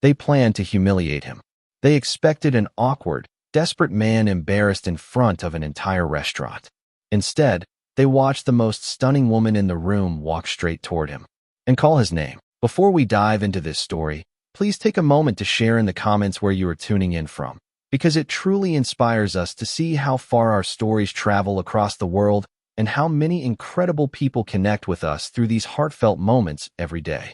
They planned to humiliate him. They expected an awkward, desperate man embarrassed in front of an entire restaurant. Instead, they watched the most stunning woman in the room walk straight toward him and call his name. Before we dive into this story, please take a moment to share in the comments where you are tuning in from, because it truly inspires us to see how far our stories travel across the world and how many incredible people connect with us through these heartfelt moments every day.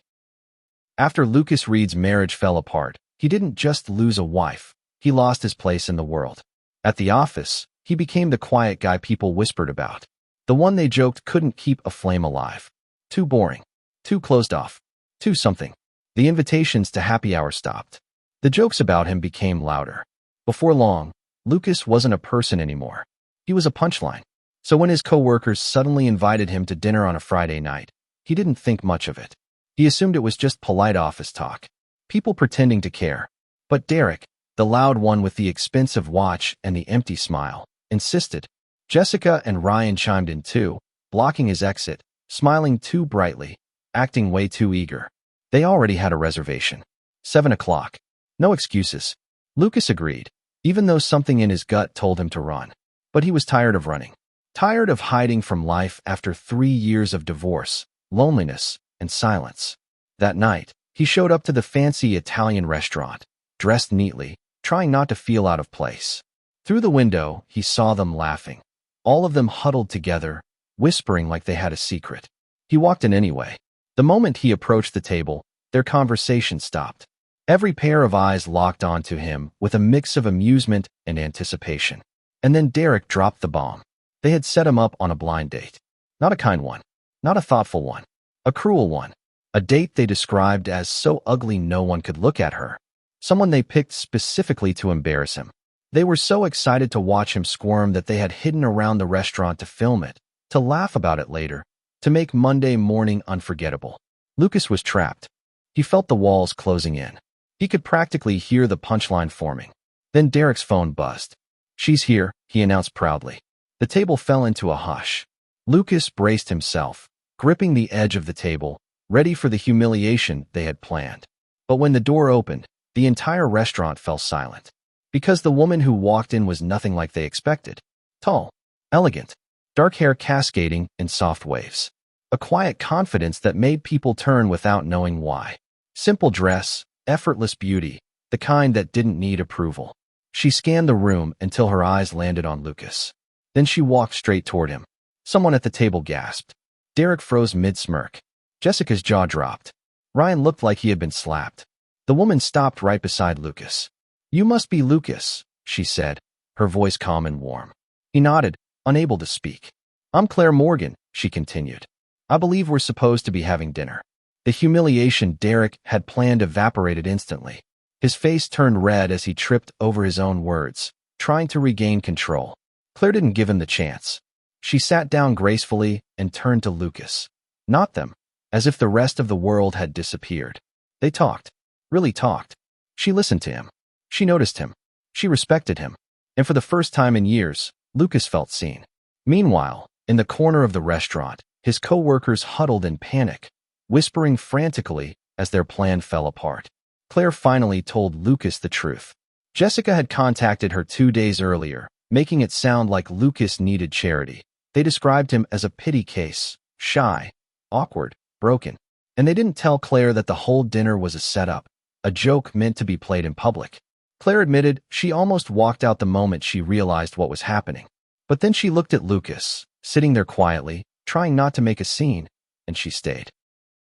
After Lucas Reed's marriage fell apart, he didn't just lose a wife, he lost his place in the world. At the office, he became the quiet guy people whispered about. The one they joked couldn't keep a flame alive. Too boring. Too closed off. Too something. The invitations to happy hour stopped. The jokes about him became louder. Before long, Lucas wasn't a person anymore. He was a punchline. So when his coworkers suddenly invited him to dinner on a Friday night, he didn't think much of it. He assumed it was just polite office talk. People pretending to care. But Derek, the loud one with the expensive watch and the empty smile, insisted. Jessica and Ryan chimed in too, blocking his exit, smiling too brightly, acting way too eager. They already had a reservation. 7 o'clock. No excuses. Lucas agreed, even though something in his gut told him to run. But he was tired of running. Tired of hiding from life after 3 years of divorce, loneliness, and silence. That night, he showed up to the fancy Italian restaurant, dressed neatly, trying not to feel out of place. Through the window, he saw them laughing. All of them huddled together, whispering like they had a secret. He walked in anyway. The moment he approached the table, their conversation stopped. Every pair of eyes locked onto him with a mix of amusement and anticipation. And then Derek dropped the bomb. They had set him up on a blind date. Not a kind one. Not a thoughtful one. A cruel one. A date they described as so ugly no one could look at her. Someone they picked specifically to embarrass him. They were so excited to watch him squirm that they had hidden around the restaurant to film it, to laugh about it later, to make Monday morning unforgettable. Lucas was trapped. He felt the walls closing in. He could practically hear the punchline forming. Then Derek's phone buzzed. "She's here," he announced proudly. The table fell into a hush. Lucas braced himself, gripping the edge of the table, ready for the humiliation they had planned. But when the door opened, the entire restaurant fell silent. Because the woman who walked in was nothing like they expected. Tall, elegant, dark hair cascading in soft waves. A quiet confidence that made people turn without knowing why. Simple dress, effortless beauty, the kind that didn't need approval. She scanned the room until her eyes landed on Lucas. Then she walked straight toward him. Someone at the table gasped. Derek froze mid-smirk. Jessica's jaw dropped. Ryan looked like he had been slapped. The woman stopped right beside Lucas. "You must be Lucas," she said, her voice calm and warm. He nodded, unable to speak. "I'm Claire Morgan," she continued. "I believe we're supposed to be having dinner." The humiliation Derek had planned evaporated instantly. His face turned red as he tripped over his own words, trying to regain control. Claire didn't give him the chance. She sat down gracefully and turned to Lucas. Not them, as if the rest of the world had disappeared. They talked, really talked. She listened to him. She noticed him. She respected him. And for the first time in years, Lucas felt seen. Meanwhile, in the corner of the restaurant, his co-workers huddled in panic, whispering frantically as their plan fell apart. Claire finally told Lucas the truth. Jessica had contacted her 2 days earlier, making it sound like Lucas needed charity. They described him as a pity case, shy, awkward, broken. And they didn't tell Claire that the whole dinner was a setup, a joke meant to be played in public. Claire admitted she almost walked out the moment she realized what was happening. But then she looked at Lucas, sitting there quietly, trying not to make a scene, and she stayed.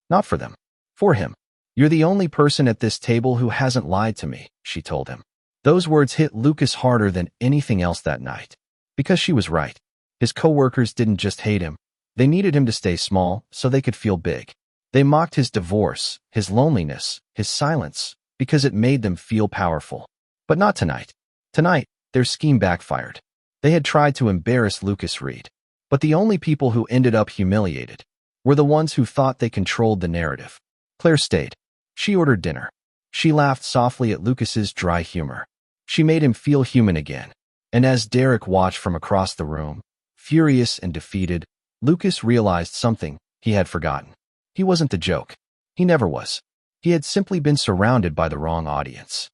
"Not for them. For him. You're the only person at this table who hasn't lied to me," she told him. Those words hit Lucas harder than anything else that night. Because she was right. His coworkers didn't just hate him. They needed him to stay small so they could feel big. They mocked his divorce, his loneliness, his silence, because it made them feel powerful. But not tonight. Tonight, their scheme backfired. They had tried to embarrass Lucas Reed. But the only people who ended up humiliated were the ones who thought they controlled the narrative. Claire stayed. She ordered dinner. She laughed softly at Lucas's dry humor. She made him feel human again. And as Derek watched from across the room, furious and defeated, Lucas realized something he had forgotten. He wasn't the joke. He never was. He had simply been surrounded by the wrong audience.